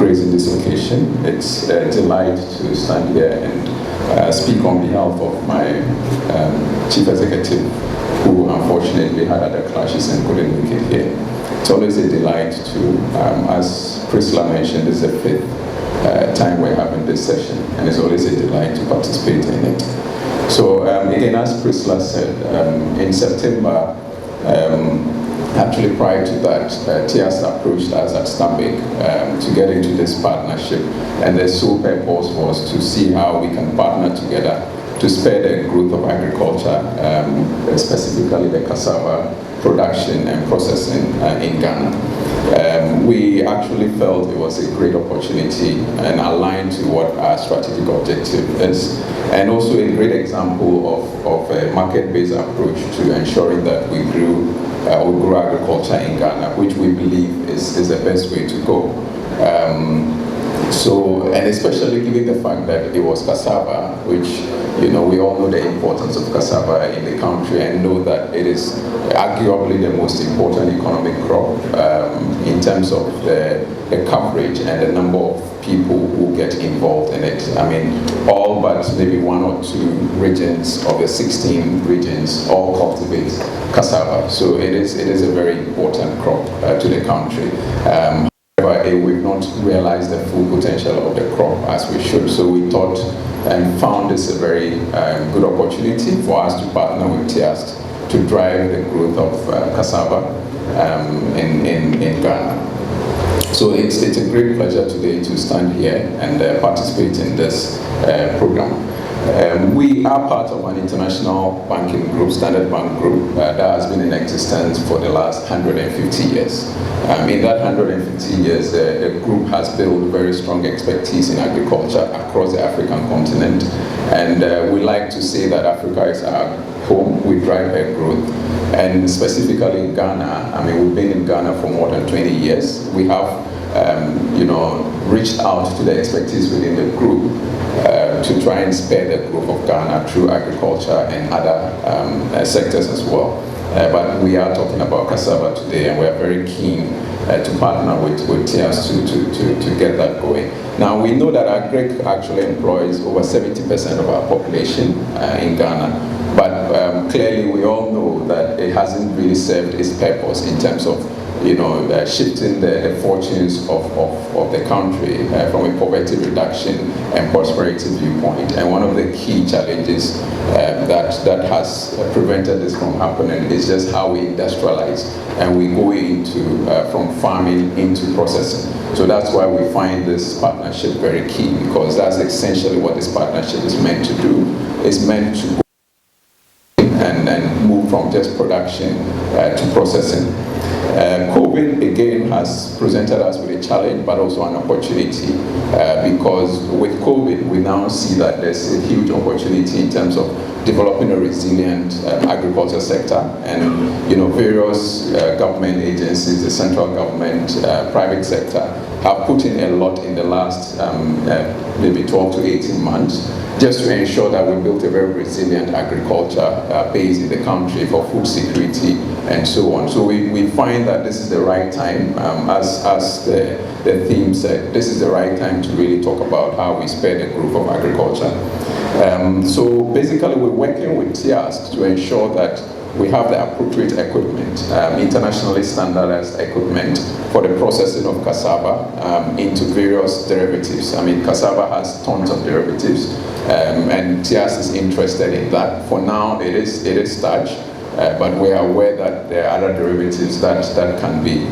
praise in this occasion. It's a delight to stand here and speak on behalf of my chief executive, who unfortunately had other clashes and couldn't make it here. It's always a delight to, as Priscilla mentioned, this is the fifth time we're having this session, and it's always a delight to participate in it. So again, as Priscilla said, in September, actually prior to that, TIAS approached us at ＳTAMBIC to get into this partnership, and the sole purpose was to see how we can partner together to spur the growth of agriculture, specifically the cassava production and processing in Ghana. We actually felt it was a great opportunity and aligned to what our strategic objective is, and also a great example of a market-based approach to ensuring that we grow agriculture in Ghana, which we believe is the best way to go. And especially given the fact that it was cassava, which, you know, we all know the importance of cassava in the country and know that it is arguably the most important economic crop in terms of the coverage and the number of people who get involved in it. I mean, all but maybe one or two regions of the 16 regions all cultivate cassava. So it is a very important crop to the country. However, we've not realized the full potential of the crop as we should. So we thought and found this a very good opportunity for us to partner with TIAS to drive the growth of cassava in Ghana. So it's a great pleasure today to stand here and participate in this program. We are part of an international banking group, Standard Bank Group, that has been in existence for the last 150 years. In that 150 years, the group has built very strong expertise in agriculture across the African continent. And we like to say that Africa is our home. We drive our growth. And specifically in Ghana, I mean, we've been in Ghana for more than 20 years. We have, reached out to the expertise within the group to try and spur the growth of Ghana through agriculture and other sectors as well. But we are talking about cassava today, and we are very keen to partner with TIAS to get that going. Now, we know that agric actually employs over 70% of our population in Ghana, but clearly we all know that it hasn't really served its purpose in terms of shifting the fortunes of the country from a poverty reduction and prosperity viewpoint. And one of the key challenges that has prevented this from happening is just how we industrialize and we go into from farming into processing. So that's why we find this partnership very key, because that's essentially what this partnership is meant to do. It's meant to go and move from just production to processing. COVID again has presented us with a challenge, but also an opportunity, because with COVID we now see that there's a huge opportunity in terms of developing a resilient agriculture sector, and various government agencies, the central government, private sector, have put in a lot in the last maybe 12 to 18 months just to ensure that we built a very resilient agriculture base in the country for food security and so on. So we find that this is the right time, as the theme said, this is the right time to really talk about how we spur the growth of agriculture. So basically we're working with TIAS to ensure that we have the appropriate equipment, internationally standardized equipment for the processing of cassava into various derivatives. I mean, cassava has tons of derivatives, and TIAS is interested in that. For now, it is starch, but we are aware that there are other derivatives that can be,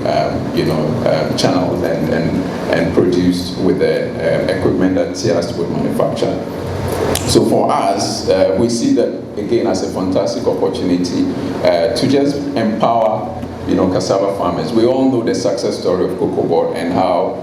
channeled and produced with the equipment that TIAS would manufacture. So for us, we see that again as a fantastic opportunity to just empower, cassava farmers. We all know the success story of Cocoa Board and how,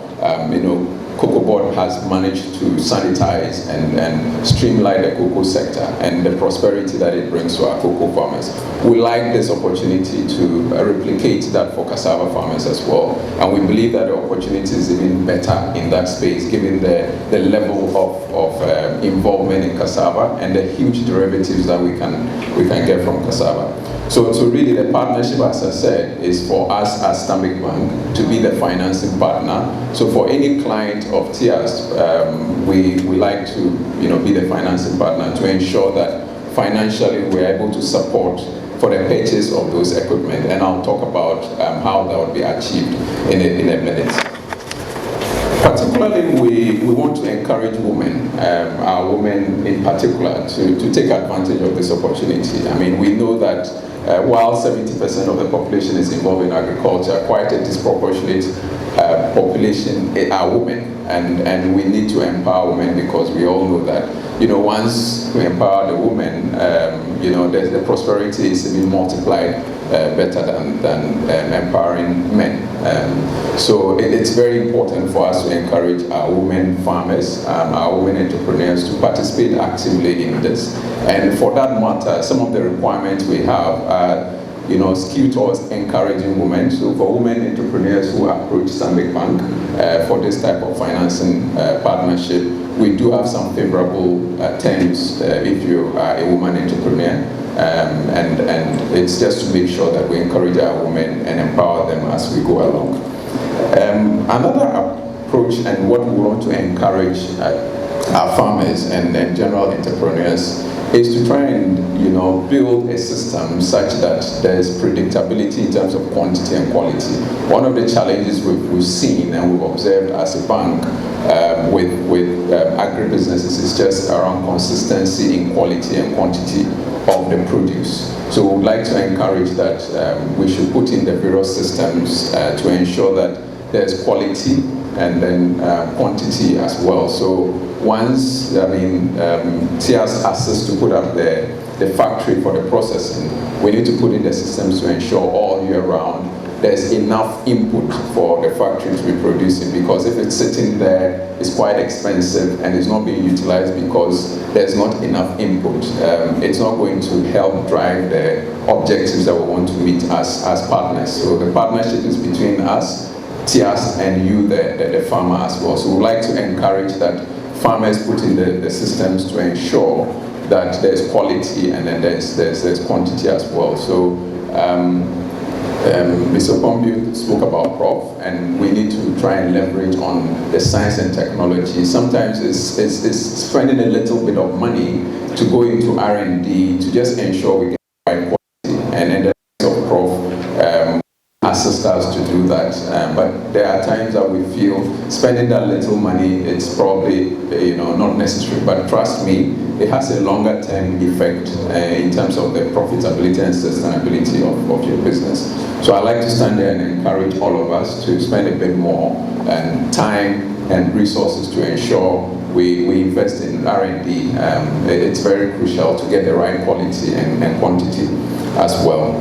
Cocoa Board has managed to sanitize and streamline the cocoa sector and the prosperity that it brings to our cocoa farmers. We like this opportunity to replicate that for cassava farmers as well. And we believe that the opportunity is even better in that space, given the level of involvement in cassava and the huge derivatives that we can get from cassava. So really the partnership, as I said, is for us as Stanbic Bank to be the financing partner. So for any client of 𝐶𝐚𝐧, we like to be the financing partner to ensure that financially we're able to support for the purchase of those equipment. And I'll talk about how that would be achieved in a minute. Particularly, we want to encourage women, our women in particular, to take advantage of this opportunity. I mean, we know that while 70% of the population is involved in agriculture, quite a disproportionate population are women. And we need to empower women, because we all know that, once we empower the women, the prosperity is even multiplied better than empowering men. So it's very important for us to encourage our women farmers, our women entrepreneurs to participate actively in this. And for that matter, some of the requirements we have are skewed towards encouraging women. So for women entrepreneurs who approach Stanbic Bank for this type of financing partnership, we do have some favorable terms if you are a woman entrepreneur. And it's just to make sure that we encourage our women and empower them as we go along. Another approach, and what we want to encourage our farmers and general entrepreneurs, is to try and build a system such that there's predictability in terms of quantity and quality. One of the challenges we've seen and we've observed as a bank with agribusinesses is just around consistency in quality and quantity of the produce. So we would like to encourage that we should put in the various systems to ensure that there's quality and then quantity as well. So once, 𝐶𝐚𝐧 asks us to put up the factory for the processing, we need to put in the systems to ensure all year round there's enough input for the factory to be producing, because if it's sitting there, it's quite expensive and it's not being utilized because there's not enough input. It's not going to help drive the objectives that we want to meet as partners. So the partnership is between us, 𝐶𝐚𝐧, and you, the farmer as well. So we'd like to encourage that farmers put in the systems to ensure that there's quality and then there's quantity as well. So Mr. 𝐵𝐵𝐚𝐥𝐞 spoke about Prof, and we need to try and leverage on the science and technology. Sometimes it's spending a little bit of money to go into R&D to just ensure we get the right quality. And then the of Prof assist us to do that. But there are times that we feel spending that little money, it's probably not necessary. But trust me, it has a longer term effect in terms of the profitability and sustainability of your business. So I like to stand there and encourage all of us to spend a bit more time and resources to ensure we invest in R&D. It's very crucial to get the right quality and quantity as well.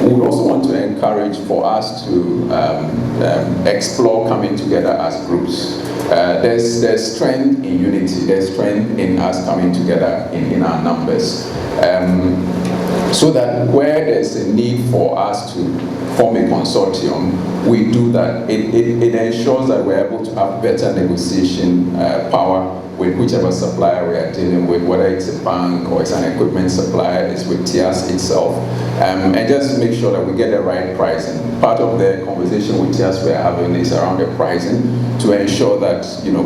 We would also want to encourage for us to explore coming together as groups. There's strength in unity, there's strength in us coming together in our numbers. So that where there's a need for us to form a consortium, we do that. It ensures that we're able to have better negotiation power with whichever supplier we are dealing with, whether it's a bank or it's an equipment supplier, it's with 𝐶𝐚𝐧 itself, and just make sure that we get the right pricing. Part of the conversation with 𝐶𝐚𝐧 we are having is around the pricing to ensure that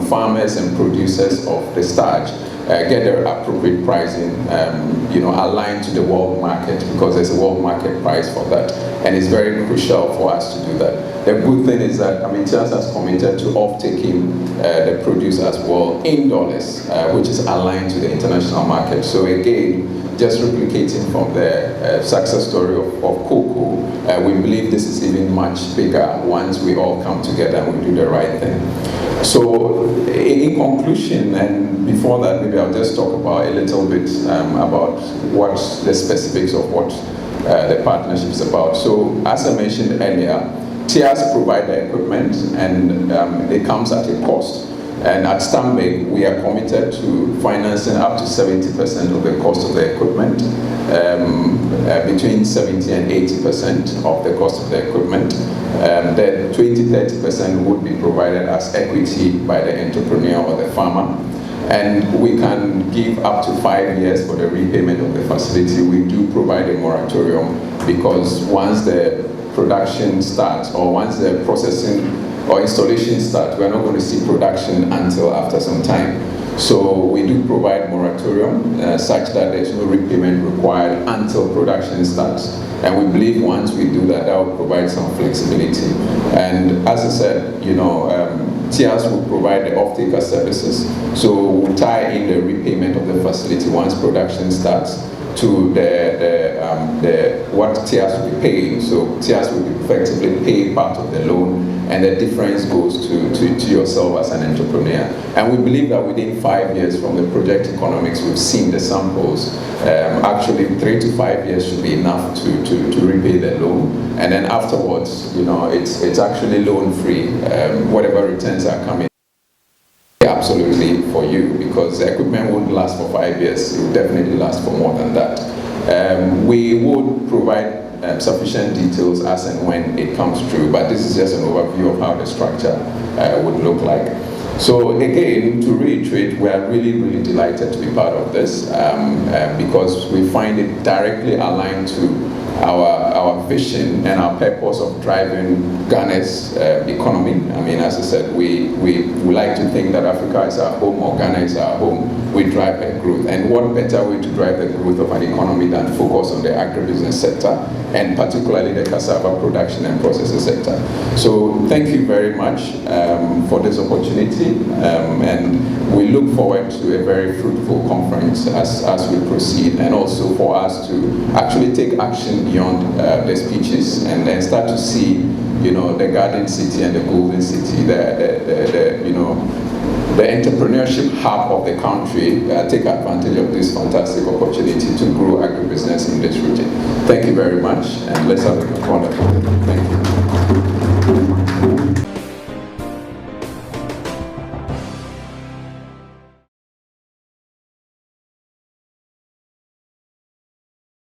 farmers and producers of the starch get their appropriate pricing, aligned to the world market, because there's a world market price for that, and it's very crucial for us to do that. The good thing is that 𝐶𝐚𝐧 has committed to off-taking the produce as well in dollars, which is aligned to the international market. So again, just replicating from the success story of cocoa, we believe this is even much bigger once we all come together and we do the right thing. So in conclusion, and before that, maybe I'll just talk about a little bit about what the specifics of what the partnership is about. So as I mentioned earlier, 𝐶𝐚𝐧 provide the equipment, and it comes at a cost. And at Stanbic, we are committed to financing up to 70% of the cost of the equipment, between 70 and 80% of the cost of the equipment. The 20-30% would be provided as equity by the entrepreneur or the farmer. And we can give up to 5 years for the repayment of the facility. We do provide a moratorium because once the production starts, or once the processing or installation starts, we're not going to see production until after some time. So we do provide moratorium such that there's no repayment required until production starts. And we believe once we do that, that will provide some flexibility. And as I said, you know, TIAS will provide the off-taker services. So we'll tie in the repayment of the facility once production starts to what TIAS will be paying. So TIAS will effectively pay part of the loan, and the difference goes to yourself as an entrepreneur. And we believe that within 5 years from the project economics, we've seen the samples. Actually, 3 to 5 years should be enough to repay the loan. And then afterwards, you know, it's actually loan-free. Whatever returns are coming, absolutely for you, because the equipment won't last for 5 years. It will definitely last for more than that. We would provide sufficient details as and when it comes through, but this is just an overview of how the structure would look like. So again, to reiterate, we are really, really delighted to be part of this because we find it directly aligned to our vision and our purpose of driving Ghana's economy. I mean, as I said, we like to think that Africa is our home, or Ghana is our home. We drive that growth. And what better way to drive the growth of an economy than focus on the agribusiness sector, and particularly the cassava production and processing sector. So thank you very much for this opportunity. And we look forward to a very fruitful conference as we proceed, and also for us to actually take action beyond the speeches and then start to see, you know, the garden city and the golden city, you know, the entrepreneurship hub of the country, take advantage of this fantastic opportunity to grow agribusiness in this region. Thank you very much, and let's have a wonderful day.